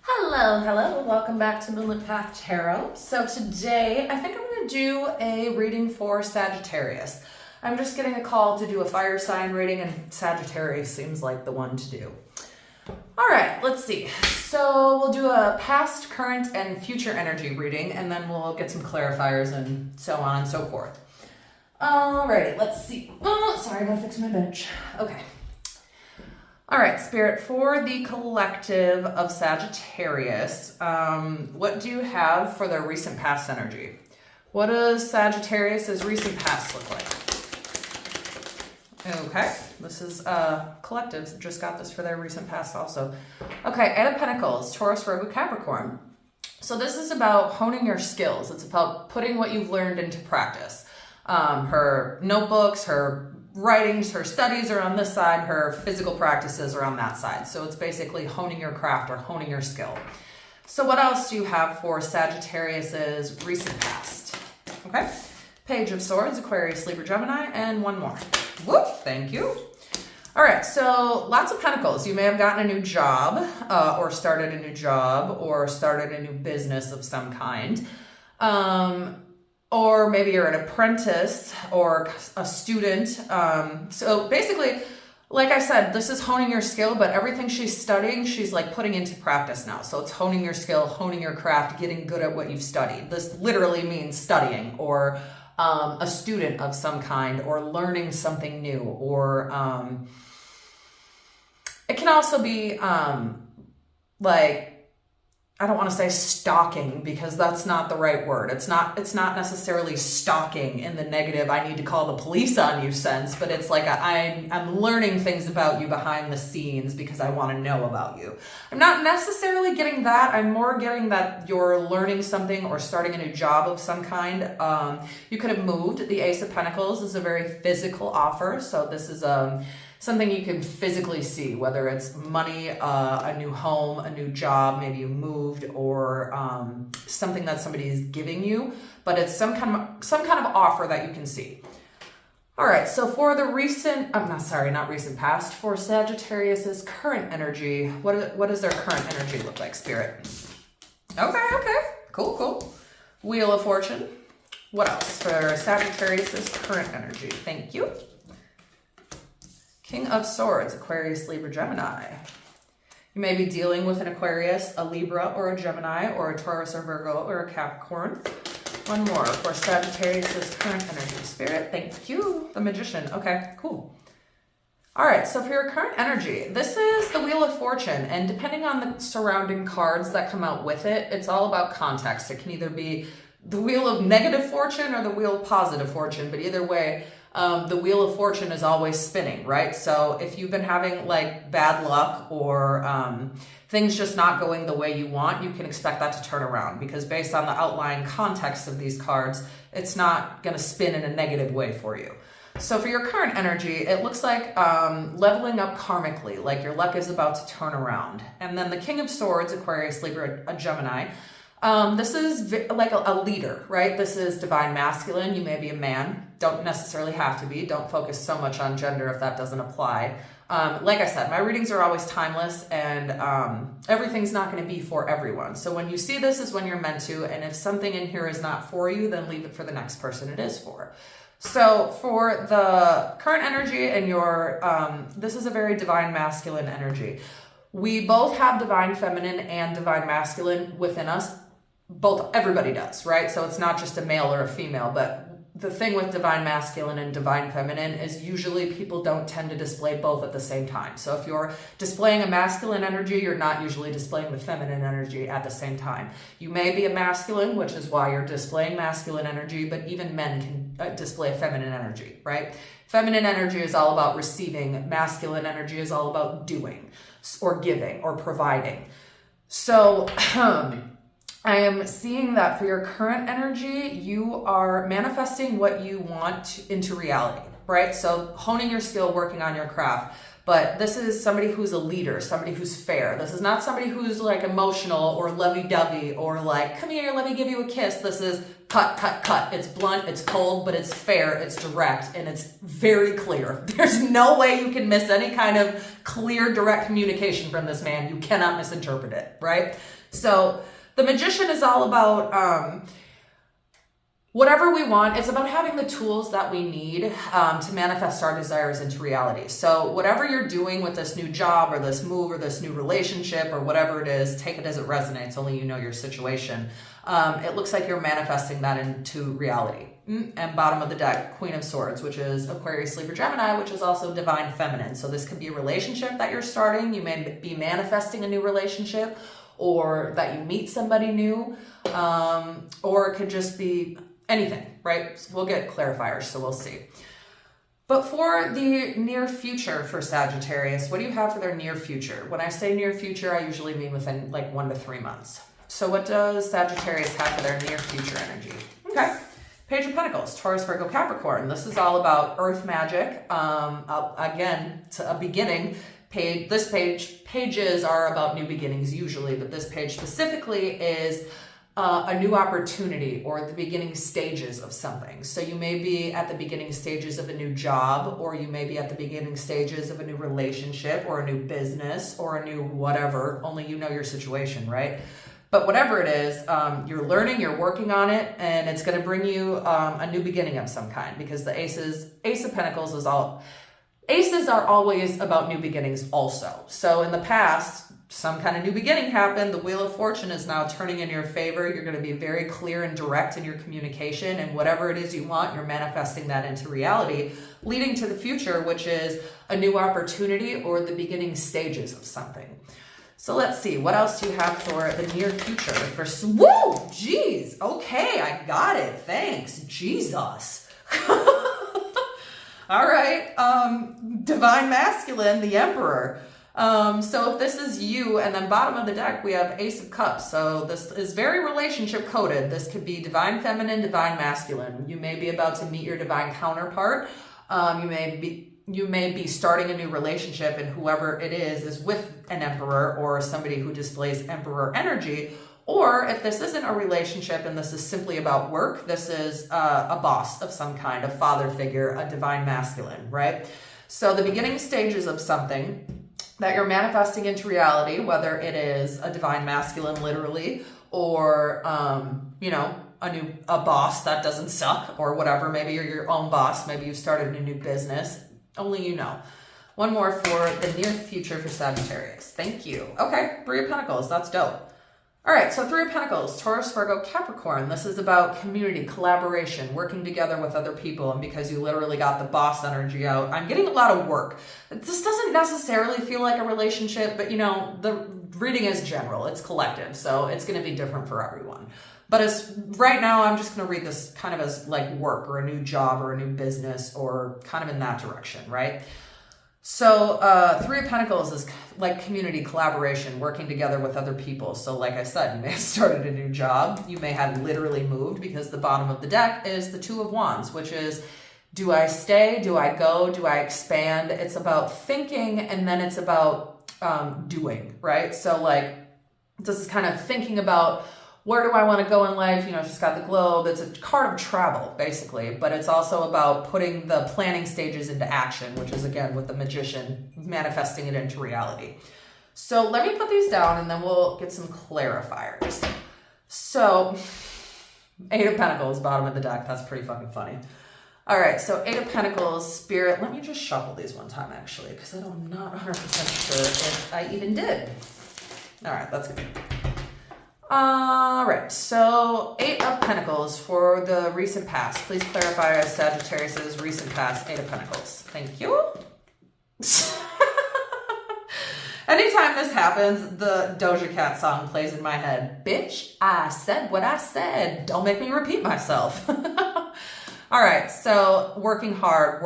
Hello, welcome back to Moonlit Path Tarot. So today, I think I'm going to do a reading for Sagittarius. I'm just getting a call to do a fire sign reading, and Sagittarius seems like the one to do. All right, let's see. So we'll do a past, current, and future energy reading, and then we'll get some clarifiers and so on and so forth. Alrighty, let's see. Oh, sorry, I gotta fix my bench. Okay. All right, Spirit, for the collective of Sagittarius, what do you have for their recent past energy? What does Sagittarius's recent past look like? Okay, this is collective, just got this for their recent past also. Okay, Eight of Pentacles, Taurus, Virgo, Capricorn. So this is about honing your skills. It's about putting what you've learned into practice. Her notebooks, her writings, her studies are on this side, her physical practices are on that side. So it's basically honing your craft or honing your skill. So what else do you have for Sagittarius's recent past? Okay, Page of Swords, Aquarius, Libra, Gemini, and one more. Whoop, thank you. All right, so lots of pentacles. You may have gotten a new job or started a new job or started a new business of some kind. Or maybe you're an apprentice or a student. So basically, like I said, this is honing your skill, but everything she's studying, she's like putting into practice now. So it's honing your skill, honing your craft, getting good at what you've studied. This literally means studying or a student of some kind or learning something new. Or it can also be like, I don't want to say stalking because that's not the right word. It's not necessarily stalking in the negative, I need to call the police on you sense, but it's like I'm learning things about you behind the scenes because I want to know about you. I'm not necessarily getting that. I'm more getting that you're learning something or starting a new job of some kind. You could have moved. The Ace of Pentacles is a very physical offer. So this is something you can physically see, whether it's money, a new home, a new job, maybe you moved, or something that somebody is giving you, but it's some kind of offer that you can see. All right, so for the not recent past, for Sagittarius's current energy, what does their current energy look like, Spirit? Okay, cool. Wheel of Fortune. What else for Sagittarius's current energy? Thank you. King of Swords, Aquarius, Libra, Gemini. You may be dealing with an Aquarius, a Libra, or a Gemini, or a Taurus, or Virgo, or a Capricorn. One more for Sagittarius' current energy. Spirit, thank you. The Magician. Okay, cool. All right, so for your current energy, this is the Wheel of Fortune, and depending on the surrounding cards that come out with it, it's all about context. It can either be the Wheel of Negative Fortune or the Wheel of Positive Fortune, but either way, the Wheel of Fortune is always spinning, right? So if you've been having like bad luck or things just not going the way you want, you can expect that to turn around because based on the outlying context of these cards, it's not going to spin in a negative way for you. So for your current energy, it looks like leveling up karmically, like your luck is about to turn around. And then the King of Swords, Aquarius, Libra, a Gemini. This is like a leader, right? This is divine masculine. You may be a man. Don't necessarily have to be. Don't focus so much on gender if that doesn't apply. Like I said, my readings are always timeless and everything's not going to be for everyone. So when you see this is when you're meant to, and if something in here is not for you, then leave it for the next person it is for. So for the current energy and your, this is a very divine masculine energy. We both have divine feminine and divine masculine within us. Everybody does, right? So it's not just a male or a female, but the thing with divine masculine and divine feminine is usually people don't tend to display both at the same time. So if you're displaying a masculine energy, you're not usually displaying the feminine energy at the same time. You may be a masculine, which is why you're displaying masculine energy, but even men can display feminine energy, right? Feminine energy is all about receiving. Masculine energy is all about doing or giving or providing. So I am seeing that for your current energy, you are manifesting what you want into reality, right? So honing your skill, working on your craft. But this is somebody who's a leader, somebody who's fair. This is not somebody who's like emotional or lovey-dovey or like, come here, let me give you a kiss. This is cut, cut, cut. It's blunt, it's cold, but it's fair, it's direct, and it's very clear. There's no way you can miss any kind of clear, direct communication from this man. You cannot misinterpret it, right? So the Magician is all about whatever we want. It's about having the tools that we need to manifest our desires into reality. So whatever you're doing with this new job or this move or this new relationship or whatever it is, take it as it resonates. Only you know your situation. It looks like you're manifesting that into reality. And bottom of the deck, Queen of Swords, which is Aquarius, Libra, Gemini, which is also divine feminine. So this could be a relationship that you're starting. You may be manifesting a new relationship, or that you meet somebody new, or it could just be anything, right? We'll get clarifiers, so we'll see. But for the near future for Sagittarius, what do you have for their near future? When I say near future, I usually mean within like 1 to 3 months. So what does Sagittarius have for their near future energy? Okay. Page of Pentacles, Taurus, Virgo, Capricorn. This is all about earth magic. Again, to a beginning. Pages are about new beginnings usually, but this page specifically is a new opportunity or the beginning stages of something. So you may be at the beginning stages of a new job, or you may be at the beginning stages of a new relationship or a new business or a new whatever. Only you know your situation, right? But whatever it is, you're learning, you're working on it, and it's going to bring you a new beginning of some kind, because the Ace of Pentacles is all... Aces are always about new beginnings also. So in the past, some kind of new beginning happened. The Wheel of Fortune is now turning in your favor. You're going to be very clear and direct in your communication, and whatever it is you want, you're manifesting that into reality, leading to the future, which is a new opportunity or the beginning stages of something. So let's see, what else do you have for the near future? Woo! Geez. Okay, I got it. Thanks. Jesus. All right. Divine Masculine, the Emperor. So if this is you, and then bottom of the deck, we have Ace of Cups. So this is very relationship coded. This could be Divine Feminine, Divine Masculine. You may be about to meet your divine counterpart. You may be starting a new relationship, and whoever it is with an emperor or somebody who displays emperor energy. Or if this isn't a relationship and this is simply about work, this is a boss of some kind, a father figure, a divine masculine, right? So the beginning stages of something that you're manifesting into reality, whether it is a divine masculine literally, or, a boss that doesn't suck or whatever. Maybe you're your own boss. Maybe you started a new business. Only you know. One more for the near future for Sagittarius. Thank you. Okay, Three of Pentacles. That's dope. All right, so Three of Pentacles, Taurus, Virgo, Capricorn. This is about community, collaboration, working together with other people. And because you literally got the boss energy out, I'm getting a lot of work. This doesn't necessarily feel like a relationship, but the reading is general. It's collective, so it's going to be different for everyone. But right now, I'm just going to read this kind of as like work or a new job or a new business or kind of in that direction, right? So Three of Pentacles is like community collaboration, working together with other people. So like I said, you may have started a new job. You may have literally moved, because the bottom of the deck is the Two of Wands, which is, do I stay? Do I go? Do I expand? It's about thinking, and then it's about doing, right? So like this is kind of thinking about, where do I want to go in life? She's got the globe. It's a card of travel, basically, but it's also about putting the planning stages into action, which is, again, with the Magician, manifesting it into reality. So let me put these down, and then we'll get some clarifiers. So, Eight of Pentacles, bottom of the deck. That's pretty fucking funny. All right, so Eight of Pentacles, Spirit. Let me just shuffle these one time, actually, because I'm not 100% sure if I even did. All right, that's good. All right, so Eight of Pentacles for the recent past. Please clarify as Sagittarius's recent past, Eight of Pentacles. Thank you. Anytime this happens, the Doja Cat song plays in my head. Bitch, I said what I said. Don't make me repeat myself. All right, so working hard,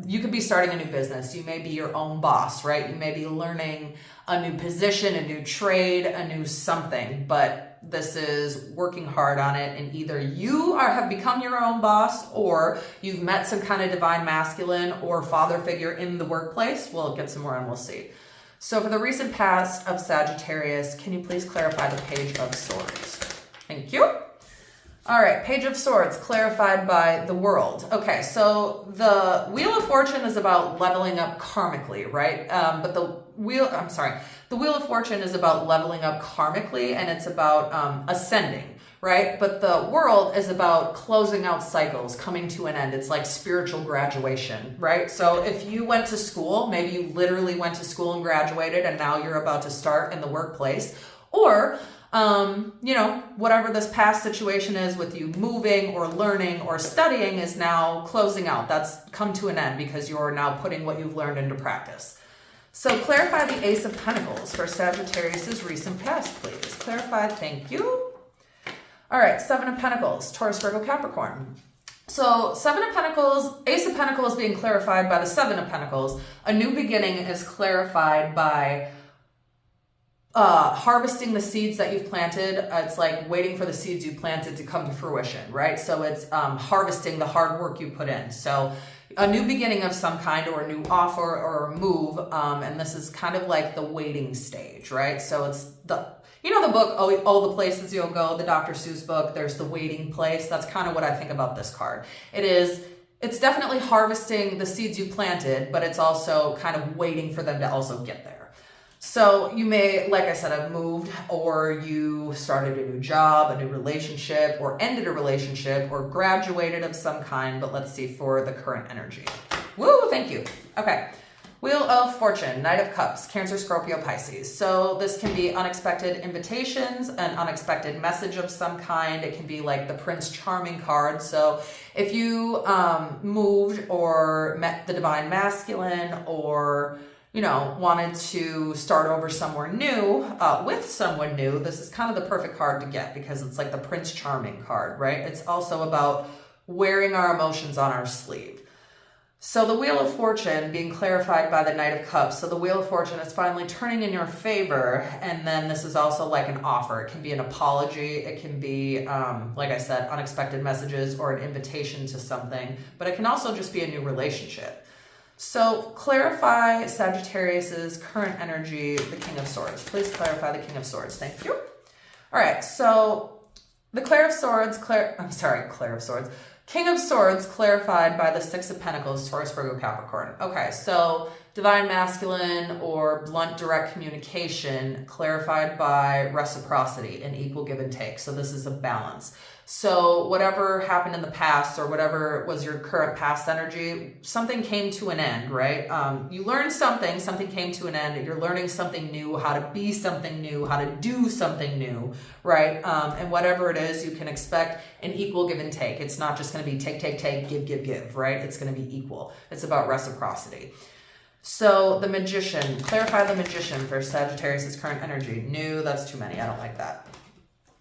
you could be starting a new business. You may be your own boss, right? You may be learning a new position, a new trade, a new something, but this is working hard on it, and either you have become your own boss, or you've met some kind of divine masculine or father figure in the workplace. We'll get some more and we'll see. So for the recent past of Sagittarius, can you please clarify the Page of Swords? Thank you. All right, Page of Swords, clarified by the World. Okay, so the Wheel of Fortune is about leveling up karmically, right? But the Wheel of Fortune is about leveling up karmically, and it's about ascending, right? But the World is about closing out cycles, coming to an end. It's like spiritual graduation, right? So if you went to school, maybe you literally went to school and graduated, and now you're about to start in the workplace, or you know, whatever this past situation is with you moving or learning or studying is now closing out. That's come to an end because you're now putting what you've learned into practice. So clarify the Ace of Pentacles for Sagittarius's recent past, please. Clarify, thank you. All right, Seven of Pentacles, Taurus, Virgo, Capricorn. So Seven of Pentacles, Ace of Pentacles being clarified by the Seven of Pentacles. A new beginning is clarified by harvesting the seeds that you've planted. It's like waiting for the seeds you planted to come to fruition, right? So it's harvesting the hard work you put in. So a new beginning of some kind, or a new offer or a move, and this is kind of like the waiting stage, right? So it's you know the book, All the Places You'll Go, the Dr. Seuss book, there's the waiting place. That's kind of what I think about this card. It's definitely harvesting the seeds you planted, but it's also kind of waiting for them to also get there. So you may, like I said, have moved, or you started a new job, a new relationship, or ended a relationship, or graduated of some kind, but let's see for the current energy. Woo, thank you. Okay. Wheel of Fortune, Knight of Cups, Cancer, Scorpio, Pisces. So this can be unexpected invitations, an unexpected message of some kind. It can be like the Prince Charming card. So if you moved or met the divine masculine, or you know, wanted to start over somewhere new, with someone new, this is kind of the perfect card to get, because it's like the Prince Charming card, right? It's also about wearing our emotions on our sleeve. So the Wheel of Fortune being clarified by the Knight of Cups. So the Wheel of Fortune is finally turning in your favor. And then this is also like an offer. It can be an apology. It can be, like I said, unexpected messages or an invitation to something. But it can also just be a new relationship. So clarify Sagittarius's current energy, the King of Swords. Please clarify the King of Swords. Thank you. All right, so the King of Swords clarified by the Six of Pentacles, Taurus, Virgo, Capricorn. Okay, so divine masculine or blunt direct communication clarified by reciprocity and equal give and take. So this is a balance. So whatever happened in the past, or whatever was your current past energy, something came to an end, right? You learned something came to an end, and you're learning something new, how to be something new, how to do something new, right? And whatever it is, you can expect an equal give and take. It's not just going to be take, give, right? It's going to be equal. It's about reciprocity. So the Magician, clarify the Magician for Sagittarius' current energy. No, that's too many. I don't like that.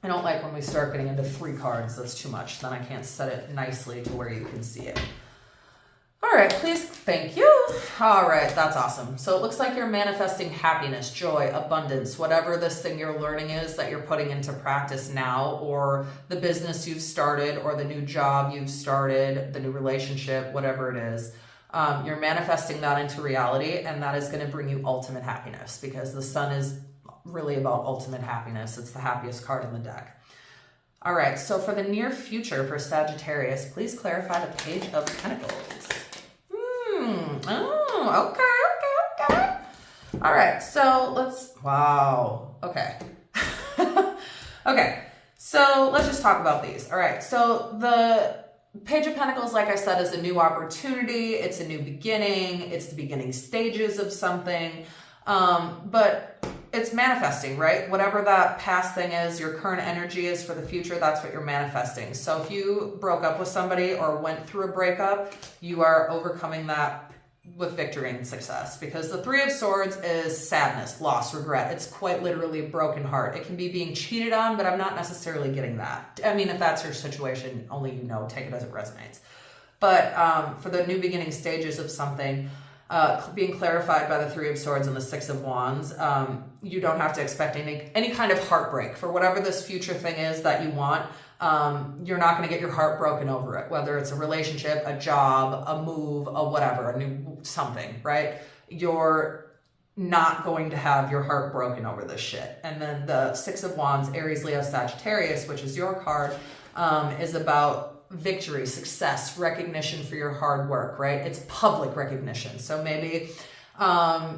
I don't like when we start getting into 3 cards. That's too much. Then I can't set it nicely to where you can see it. All right, please. Thank you. All right, that's awesome. So it looks like you're manifesting happiness, joy, abundance, whatever this thing you're learning is that you're putting into practice now, or the business you've started, or the new job you've started, the new relationship, whatever it is. You're manifesting that into reality, and that is going to bring you ultimate happiness, because the Sun is really about ultimate happiness. It's the happiest card in the deck. All right, so for the near future for Sagittarius, please clarify the Page of Pentacles. Oh, okay. All right, so wow, okay. Okay, so let's just talk about these. All right, so the Page of Pentacles, like I said, is a new opportunity. It's a new beginning. It's the beginning stages of something. But it's manifesting, right? Whatever that past thing is, your current energy is for the future, that's what you're manifesting. So if you broke up with somebody or went through a breakup, you are overcoming that with victory and success, because the Three of Swords is sadness, loss, regret. It's quite literally a broken heart. It can be being cheated on, but I'm not necessarily getting that. I mean, if that's your situation, only you know, take it as it resonates. But for the new beginning stages of something, being clarified by the Three of Swords and the Six of Wands. You don't have to expect any kind of heartbreak for whatever this future thing is that you want. You're not going to get your heart broken over it, whether it's a relationship, a job, a move, a whatever, a new something, right? You're not going to have your heart broken over this shit. And then the Six of Wands, Aries, Leo, Sagittarius, which is your card, is about victory, success, recognition for your hard work, right? It's public recognition. So maybe,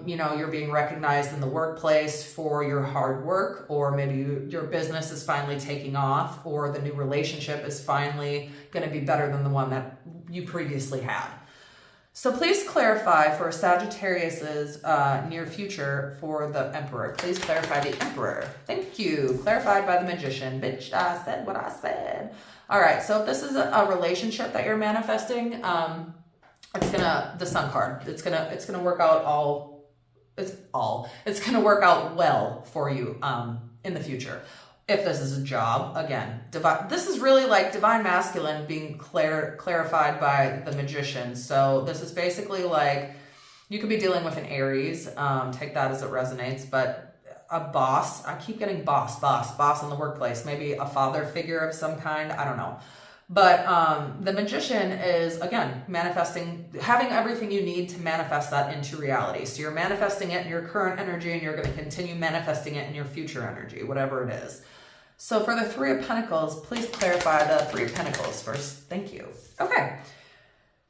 you know, you're being recognized in the workplace for your hard work, or maybe your business is finally taking off, or the new relationship is finally going to be better than the one that you previously had. So please clarify for Sagittarius's near future for the Emperor. Please clarify the Emperor. Thank you. Clarified by the Magician. Bitch, I said what I said. All right, so if this is a relationship that you're manifesting, the Sun card, it's gonna work out it's gonna work out well for you in the future. If this is a job, again, this is really like divine masculine being clarified by the Magician. So this is basically like, you could be dealing with an Aries, take that as it resonates, but a boss, I keep getting boss in the workplace, maybe a father figure of some kind, I don't know. But the Magician is, again, manifesting, having everything you need to manifest that into reality. So you're manifesting it in your current energy, and you're going to continue manifesting it in your future energy, whatever it is. So for the Three of Pentacles, please clarify the Three of Pentacles first. Thank you. Okay.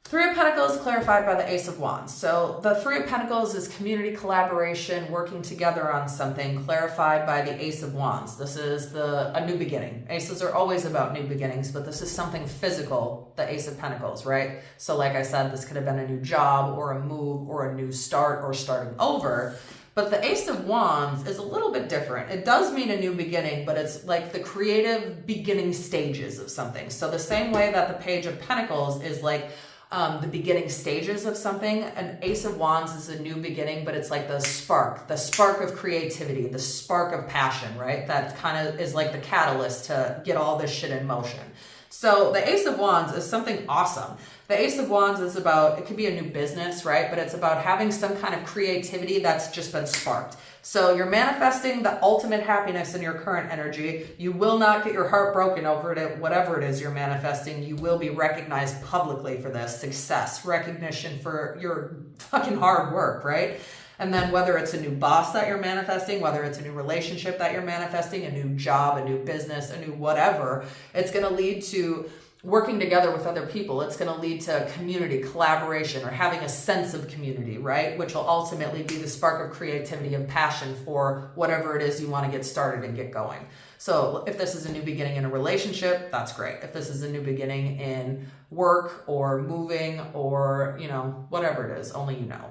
Three of Pentacles clarified by the Ace of Wands. So the Three of Pentacles is community collaboration, working together on something, clarified by the Ace of Wands. This is a new beginning. Aces are always about new beginnings, but this is something physical, the Ace of Pentacles, right? So like I said, this could have been a new job or a move or a new start or starting over. But the Ace of Wands is a little bit different. It does mean a new beginning, but it's like the creative beginning stages of something. So the same way that the Page of Pentacles is like the beginning stages of something, an Ace of Wands is a new beginning, but it's like the spark of creativity, the spark of passion, right? That kind of is like the catalyst to get all this shit in motion. So the Ace of Wands is something awesome. The Ace of Wands is about, it could be a new business, right? But it's about having some kind of creativity that's just been sparked. So you're manifesting the ultimate happiness in your current energy. You will not get your heart broken over it, whatever it is you're manifesting. You will be recognized publicly for this success, recognition for your fucking hard work, right? And then whether it's a new boss that you're manifesting, whether it's a new relationship that you're manifesting, a new job, a new business, a new whatever, it's going to lead to working together with other people. It's going to lead to community, collaboration, or having a sense of community, right? Which will ultimately be the spark of creativity and passion for whatever it is you want to get started and get going. So if this is a new beginning in a relationship, that's great. If this is a new beginning in work or moving or, you know, whatever it is, only you know.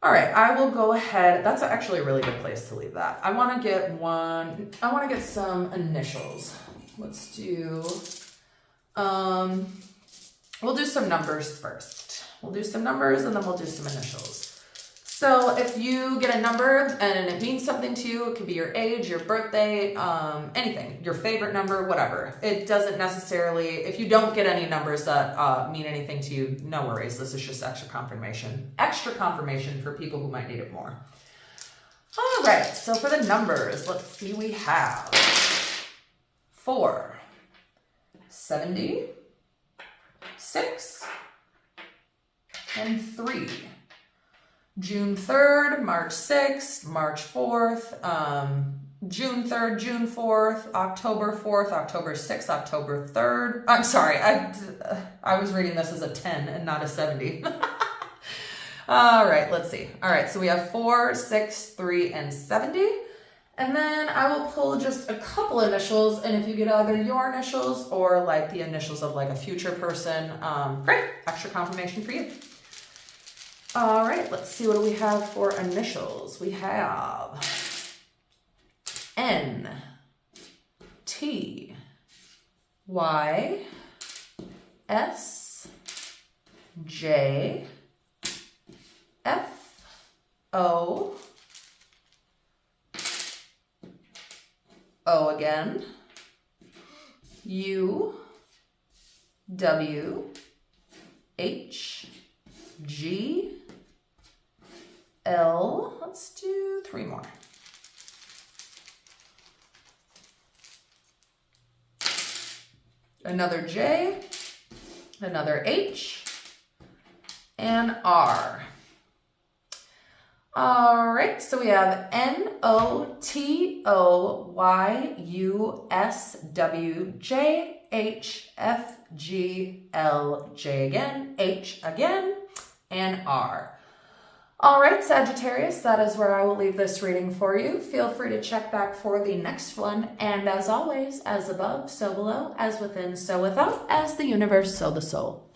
All right, I will go ahead. That's actually a really good place to leave that. I want to get some initials. Let's do, we'll do some numbers first. We'll do some numbers and then we'll do some initials. So if you get a number and it means something to you, it could be your age, your birthday, anything, your favorite number, whatever. It doesn't necessarily, if you don't get any numbers that mean anything to you, no worries. This is just extra confirmation. Extra confirmation for people who might need it more. All right, so for the numbers, let's see, we have 4, 70, 6, and 3. June 3rd, March 6th, March 4th, June 3rd, June 4th, October 4th, October 6th, October 3rd. I'm sorry, I was reading this as a 10 and not a 70. All right, let's see. All right, so we have 4, 6, 3, and 70. And then I will pull just a couple initials, and if you get either your initials or like the initials of like a future person, great, extra confirmation for you. All right, let's see, what do we have for initials? We have N, T, Y, S, J, F, O, O again, U, W, H, G, L. Let's do 3 more. Another J, another H, and R. All right, so we have NOTOYUSWJHFGLJ again, H again, and R. All right, Sagittarius, that is where I will leave this reading for you. Feel free to check back for the next one. And as always, as above, so below, as within, so without, as the universe, so the soul.